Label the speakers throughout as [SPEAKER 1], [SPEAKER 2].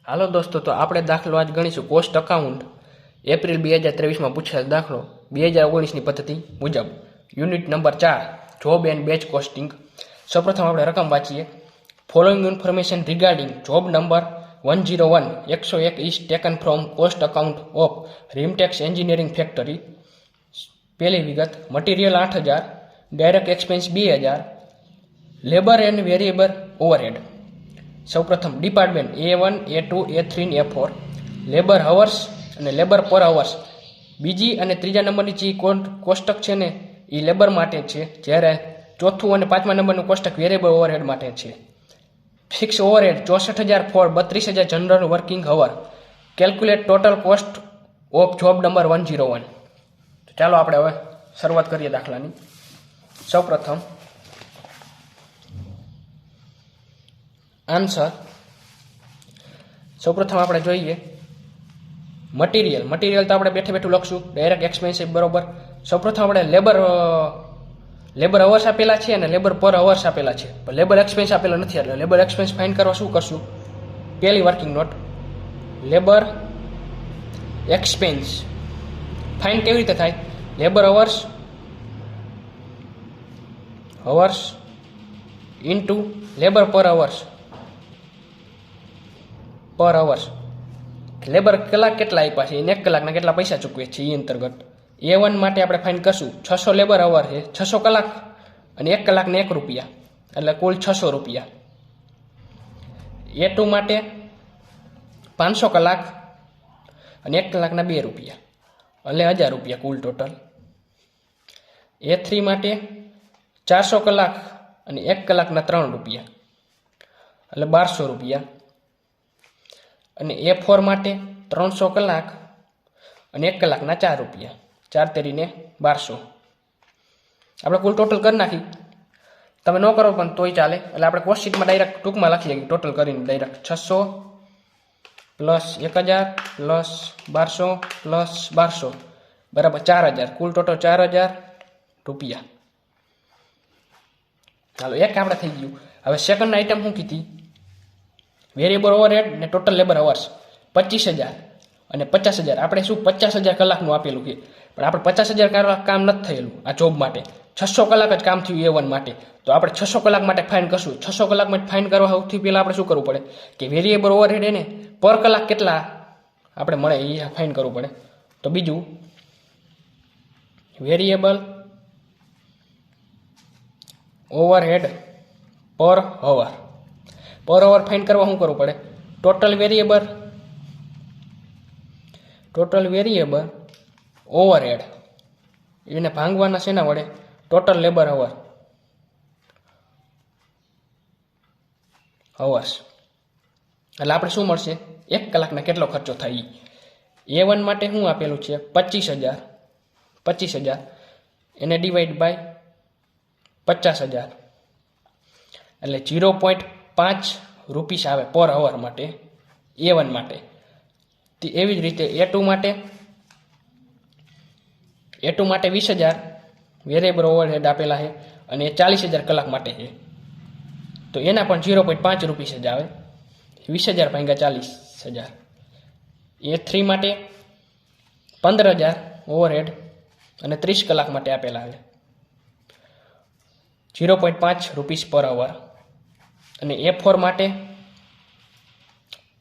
[SPEAKER 1] હાલો દોસ્તો, તો આપણે દાખલો આજ ગણીશું કોસ્ટ અકાઉન્ટ એપ્રિલ 2023 માં પૂછાયેલ દાખલો 2019ની પદ્ધતિ મુજબ unit number 4 job and batch costing. સૌપ્રથમ આપણે રકમ વાંચીએ. Following information regarding job number 101 is taken from cost account of Rimtex engineering factory. પહેલી વિગત, material 8000, direct expense 2000, labour and variable overhead. સૌપ્રથમ ડિપાર્ટમેન્ટ A1, A2, A3 ને A4, લેબર હવર્સ અને labour per hours. બીજી અને ત્રીજા નંબરની જે કોષ્ટક છે ને એ લેબર માટે છે, જ્યારે ચોથું અને પાંચમા નંબરનું કોષ્ટક વેરિયેબલ ઓવરહેડ માટે છે. Fix overhead 64,000 for 32,000 general working hour. Calculate total cost of job number 101. તો ચાલો આપણે હવે શરૂઆત કરીએ દાખલાની. સૌપ્રથમ આન્સર. સૌપ્રથમ આપણે જોઈએ મટીરિયલ તો આપણે બેઠે બેઠું લખશું. ડાયરેક્ટ એક્સપેન્સ બરોબર. સૌપ્રથમ આપણે લેબર અવર્સ આપેલા છે અને લેબર પર અવર્સ આપેલા છે, પણ લેબર એક્સપેન્સ આપેલા નથી. એટલે લેબર એક્સપેન્સ ફાઇન્ડ કરવા શું કરશું? પહેલી working note, labour expense find કેવી રીતે થાય? લેબર અવર્સ ઇન્ટુ લેબર પર અવર્સ. લેબર કલાક કેટલા આપ્યા છે એને 1 કલાકના કેટલા પૈસા ચૂકવે છે એ અંતર્ગત A1 માટે આપણે ફાઇન્ડ કરશું. 600 લેબર અવર છે, 600 કલાક અને 1 કલાકને 1 રૂપિયા, એટલે કુલ 600 રૂપિયા. A2 માટે 500 કલાક અને 1 કલાકના 2 રૂપિયા, એટલે 1000 રૂપિયા કુલ ટોટલ. A3 માટે 400 કલાક અને 1 કલાકના 3 રૂપિયા, એટલે 1200 રૂપિયા. અને A4 માટે 300 કલાક અને 1 કલાકના 4 રૂપિયા, 4 તેરીને 1200. આપણે કુલ ટોટલ કરી નાખી. તમે ન કરો પણ તોય ચાલે, એટલે આપણે કોસ્ટ શીટમાં ડાયરેક્ટ ટૂંકમાં લખી શકીએ. ટોટલ કરીને ડાયરેક્ટ 600 પ્લસ 1000 પ્લસ 1200 પ્લસ 1200 બરાબર 4000. કુલ ટોટલ 4000 રૂપિયા. ચાલો, એક આપણે થઈ ગયું. હવે સેકન્ડ આઈટમ શું કીધી? વેરિયેબલ ઓવરહેડ ને ટોટલ લેબર અવર્સ 25,000 અને 50,000. આપણે શું 50,000 કલાકનું આપેલું છે, પણ આપણે 50,000 કલાક કામ નથી થયેલું આ જોબ માટે. 600 કલાક જ કામ થયું A1 માટે. તો આપણે 600 કલાક માટે ફાઇન કરશું. 600 કલાક માટે ફાઇન કરવા સૌથી પહેલાં આપણે શું કરવું પડે કે વેરિયેબલ ઓવરહેડ એને પર કલાક કેટલા આપણે મળે એ ફાઇન કરવું પડે. તો બીજું વેરિયેબલ ઓવરહેડ પર અવર. પર અવર ફાઇન કરવા શું કરવું પડે? ટોટલ વેરિયેબલ ઓવરહેડ એને ભાંગવાના શેના વડે? Total labour hours. એટલે આપણે શું મળશે? 1 કલાકના કેટલો ખર્ચો થાય. A1 માટે શું આપેલું છે? 25,000 એને ડિવાઈડ બાય 50,000, એટલે 0.5 રૂપીસ આવે પર અવર માટે A1 માટે. એવી જ રીતે A2 માટે 20,000 વેરિયેબલ ઓવરહેડ આપેલા છે અને 40,000 કલાક માટે છે, તો એના પણ 0.5 રૂપીસ જ આવે. 20,000 ભાગ્યા 40,000. A3 માટે 15,000 ઓવરહેડ અને 30 કલાક માટે આપેલા છે, 0.5 રૂપીસ પર અવર. અને A4 માટે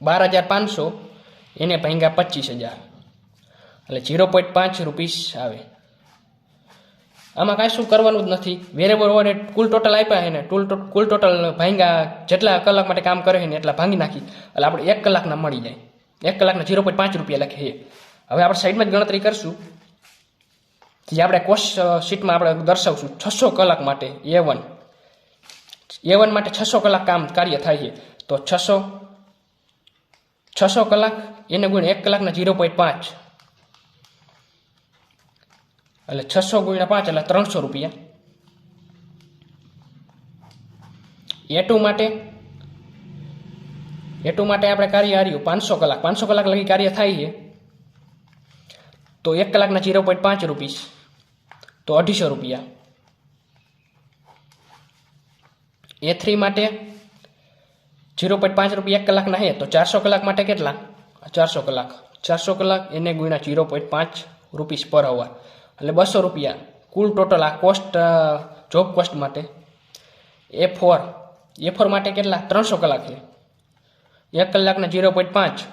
[SPEAKER 1] 12,500 એને ભાગ્યા 25,000, એટલે 0.5 રૂપીસ આવે. આમાં કાંઈ શું કરવાનું જ નથી. વેરિયેબલ ઓવરહેડ કુલ ટોટલ આપ્યા છે ને કુલ ટોટલ ભાંગ્યા જેટલા કલાક માટે કામ કરે છે ને એટલા ભાંગી નાખી, એટલે આપણે 1 કલાકના મળી જાય. 1 કલાકના 0.5 રૂપિયા લખે છે. હવે આપણે સાઈડમાં જ ગણતરી કરશું, જે આપણે કોસ્ટ શીટમાં આપણે દર્શાવશું. 600 કલાક માટે A1 માટે 600 કલાક કાર્ય થાય છે, તો 600 કલાક એને ગુણ્યા 1 કલાકના 0.5, એટલે 600 ગુણ્યા 5 એટલે 300 રૂપિયા. A2 માટે આપણે કાર્ય હાર્યું 500 કલાક લગી કાર્ય થાય છે, તો 1 કલાકના 0.5 રૂપીસ, તો 250 રૂપિયા. A3 માટે 0.5 રૂપિયા 1 કલાકના હે તો 400 કલાક માટે કેટલા? 400 કલાક એને ગુણ્યા 0.5 રૂપીસ પર અવર એટલે 200 રૂપિયા કુલ ટોટલ આ કોસ્ટ જોબ કોસ્ટ માટે. A4 માટે કેટલા? 300 કલાક છે. 1 કલાકના 0.5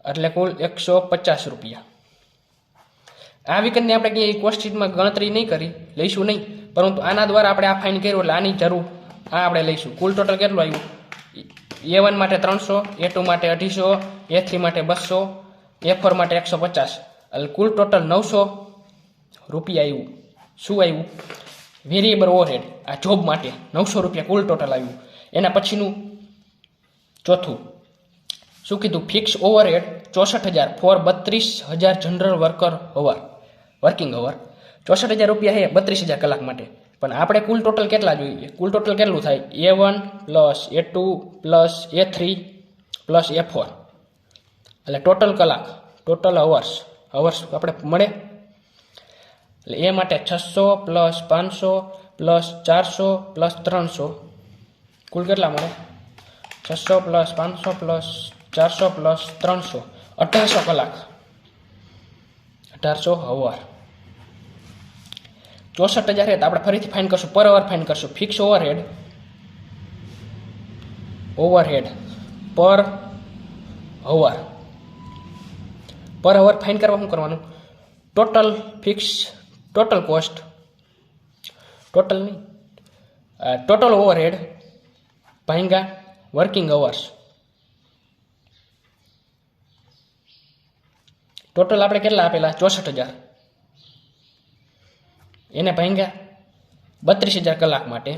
[SPEAKER 1] એટલે કુલ 150 રૂપિયા. આ વિકલ્પની આપણે ક્યાંય કોસ્ટ શીટમાં ગણતરી નહીં કરી, લઈશું નહીં, પરંતુ આના દ્વારા આપણે આ ફાઇન કર્યું એટલે આની જરૂર આ આપણે લઈશું. કુલ ટોટલ કેટલું આવ્યું? A1 માટે 300, A2 માટે 250, A3 માટે 200, A4 માટે 150 એટલે કુલ ટોટલ 900 રૂપિયા આવ્યું. શું આવ્યું? વેરિયેબલ ઓવરહેડ આ જોબ માટે 900 રૂપિયા કુલ ટોટલ આવ્યું. એના પછીનું ચોથું શું કીધું? Fix overhead 64,000 for 32,000 general working hour. 64,000 રૂપિયા છે 32,000 કલાક માટે. પણ આપણે કુલ ટોટલ કેટલા જોઈએ? કુલ ટોટલ કેટલું થાય? A1 plus A2 plus A3 plus A4 એટલે ટોટલ કલાક, ટોટલ અવર્સ આપણે મળે. એટલે એ માટે 600 પ્લસ 500 પ્લસ 400 પ્લસ 300 કુલ કેટલા મળે? 600 પ્લસ 500 પ્લસ 400 પ્લસ 300 1800 કલાક, 1800 અવર. 64,000 છે તો આપણે ફરીથી ફાઇન કરશું, પર અવર ફાઇન કરશું. Fix overhead per hour find કરવા શું કરવાનું? Total fix, total cost, total overhead ભાંગા વર્કિંગ અવર્સ. ટોટલ આપણે કેટલા આપેલા? 64,000 એને ભાંગ્યા 32,000 કલાક માટે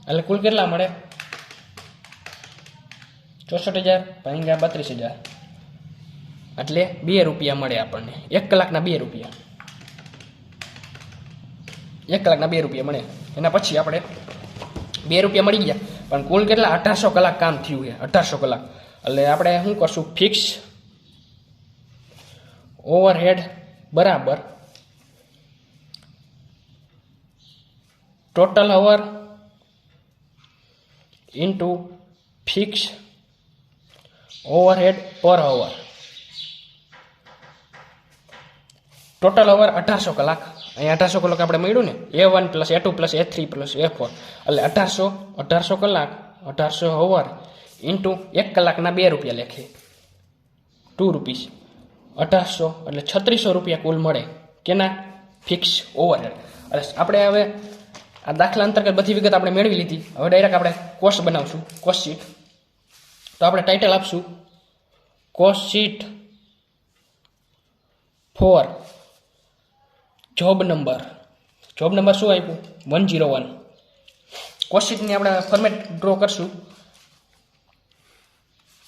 [SPEAKER 1] એટલે કુલ કેટલા મળે? 64,000 ભાંગ્યા 32,000 એટલે 2 રૂપિયા મળે આપણને. 1 કલાકના 2 રૂપિયા, 1 કલાકના 2 રૂપિયા મળે. એના પછી આપણે 2 રૂપિયા મળી ગયા, પણ કુલ કેટલા? 1800 કલાક કામ થયું છે, 1800 કલાક. એટલે આપણે શું કરશું? ફિક્સ ઓવરહેડ બરાબર ટોટલ અવર ઇન્ટુ ફિક્સ ઓવરહેડ પર અવર. ટોટલ અવર 1800 કલાક. અહીંયા 1800 કલાક આપણે મળ્યું ને, A1 plus A2 plus A3 plus A4 એટલે 1800 કલાક, 1800 અવર ઇન્ટુ 1 કલાકના 2 રૂપિયા લેખે 2 રૂપીસ, 1800 એટલે 3600 રૂપિયા કુલ મળે. કેના? Fix overhead. એટલે આપણે હવે આ દાખલા અંતર્ગત બધી વિગત આપણે મેળવી લીધી. હવે ડાયરેક્ટ આપણે કોસ્ટ બનાવશું, કોસ્ટ શીટ. તો આપણે ટાઇટલ આપશું cost sheet for job number શું આપ્યું? 101. કોસ્ટ શીટની આપણે ફોર્મેટ ડ્રો કરશું.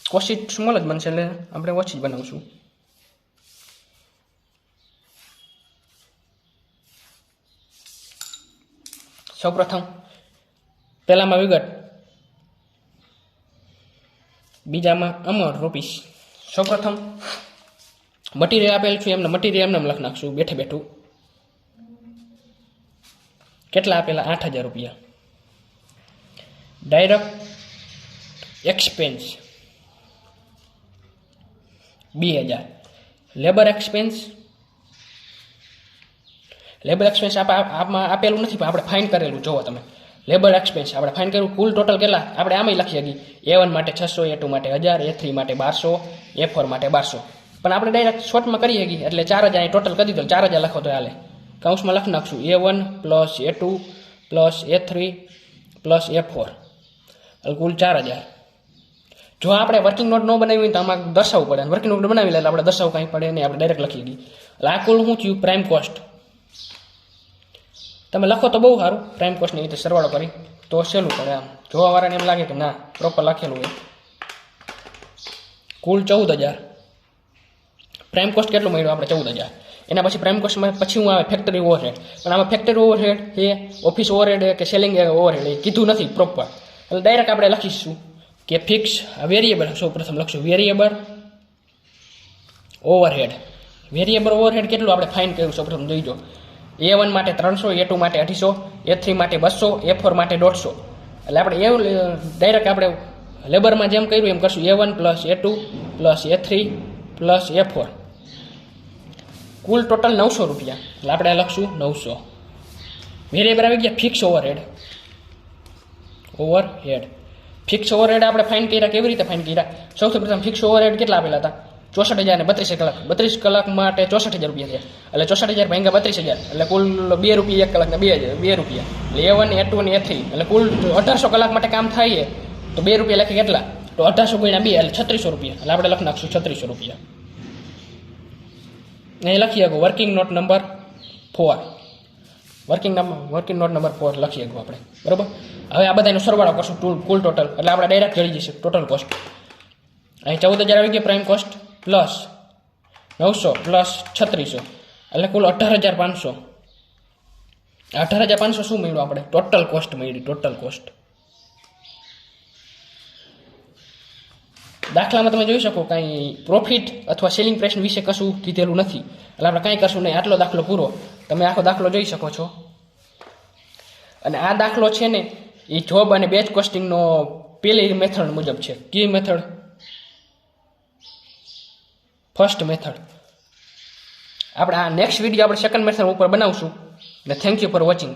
[SPEAKER 1] કોસ્ટ શીટ સ્મોલ જ બનશે એટલે આપણે ઓછી જ બનાવશું. સૌપ્રથમ પહેલામાં વિગત, બીજામાં અમાઉન્ટ રૂપીસ. સૌપ્રથમ મટીરિયલ આપેલ છે એમને મટીરિયલ એમને લખી નાખશું બેઠું. કેટલા આપેલા? 8,000 રૂપિયા. Direct expense 2,000. લેબર એક્સપેન્સ આમાં આપેલું નથી, પણ આપણે ફાઇન કરેલું જોવો તમે. લેબર એક્સપેન્સ આપણે ફાઇન કર્યું. કુલ ટોટલ કેટલા? આપણે આમાં લખી શકીએ. A1 માટે 600, A2 માટે 1000, A3 માટે 1200, A4 માટે 1200. પણ આપણે ડાયરેક્ટ શોર્ટમાં કરી શકીએ એટલે 4,000 ટોટલ કરી દીધો. 4,000 લખો તો હાલે. કૌંસમાં લખી નાખશું A1 plus A2 plus A3 plus A4 એટલે કુલ 4,000. જો આપણે વર્કિંગ નોટ ન બનાવી હોય તો આમાં દર્શાવવું પડે. વર્કિંગ નોટ બનાવી લે એટલે આપણે દર્શાવવું કાંઈ પડે નહીં, આપણે ડાયરેક્ટ લખી દઈએ. એટલે આ કુલ શું થયું? Prime cost. તમે લખો તો બહુ સારું, પ્રાઇમ કોસ્ટની રીતે સરવાળો કરી તો સહેલું પડે. આમ જોવાવાળાને એમ લાગે કે ના પ્રોપર લખેલું હોય. કુલ 14,000. પ્રાઇમ કોસ્ટ કેટલું મળ્યું આપણે? 14,000. એના પછી પ્રાઇમ કોસ્ટમાં પછી હું આવે ફેક્ટરી ઓવરહેડ. પણ આમાં ફેક્ટરી ઓવરહેડ એ ઓફિસ ઓવરહેડ કે સેલિંગ ઓવરહેડ એ કીધું નથી પ્રોપર. એટલે ડાયરેક્ટ આપણે લખીશું કે ફિક્સ વેરિયેબલ. સૌ પ્રથમ લખશું વેરિયેબલ ઓવરહેડ. વેરિયેબલ ઓવરહેડ કેટલું આપણે ફાઇન કર્યું સૌ પ્રથમ જોઈજો. A1 માટે 300, A2 માટે 250, A3 માટે 200, A4 માટે 150 એટલે આપણે એવું ડાયરેક્ટ આપણે લેબરમાં જેમ કર્યું એમ કરશું A1 plus A2 plus A3 plus A4 કુલ ટોટલ 900 રૂપિયા એટલે આપણે લખશું 900 વેરિયેબલ આવી ગયા ફિક્સ ઓવરહેડ ફિક્સ ઓવરહેડ આપણે ફાઇન કર્યા કેવી રીતે ફાઇન કર્યા સૌથી પ્રથમ ફિક્સ ઓવરહેડ કેટલા આપેલા હતા 64,000 ને 32 કલાક 32 કલાક માટે 64,000 રૂપિયા થયા એટલે 64,000 ભાંગ્યા 32,000 એટલે કુલ 2 રૂપિયા એક કલાકના 2 રૂપિયા એટલે A1 A2 અને A3 એટલે કુલ 1800 કલાક માટે કામ થાય તો 2 રૂપિયા લખે કેટલા તો 1800 ગુણ્યા 2 એટલે 3600 રૂપિયા એટલે આપણે લખી નાખશું 3600 રૂપિયા અહીં લખી શકું working note number 4 working note number 4 લખી શકું આપણે બરાબર હવે આ બધાનો સરવાળો કરશું કુલ ટોટલ એટલે આપણે ડાયરેક્ટ જડી જશે ટોટલ કોસ્ટ અહીં 14,000 આવી ગયા પ્રાઇમ કોસ્ટ પ્લસ 900 પ્લસ 3600 એટલે કુલ 18,500 18,500 શું મળ્યું આપણે ટોટલ કોસ્ટ મળી ટોટલ કોસ્ટ દાખલામાં તમે જોઈ શકો કાંઈ પ્રોફિટ અથવા સેલિંગ પ્રાઇસ વિશે કશું કીધેલું નથી એટલે આપણે કાંઈ કરશું નહીં આટલો દાખલો પૂરો તમે આખો દાખલો જોઈ શકો છો અને આ દાખલો છે ને એ જોબ અને બેચ કોસ્ટિંગનો પેલી મેથડ મુજબ છે કઈ મેથડ ફર્સ્ટ મેથડ આપણે આ નેક્સ્ટ વિડીયો આપણે સેકન્ડ મેથડ ઉપર બનાવશું અને થેન્ક યુ ફોર વોચિંગ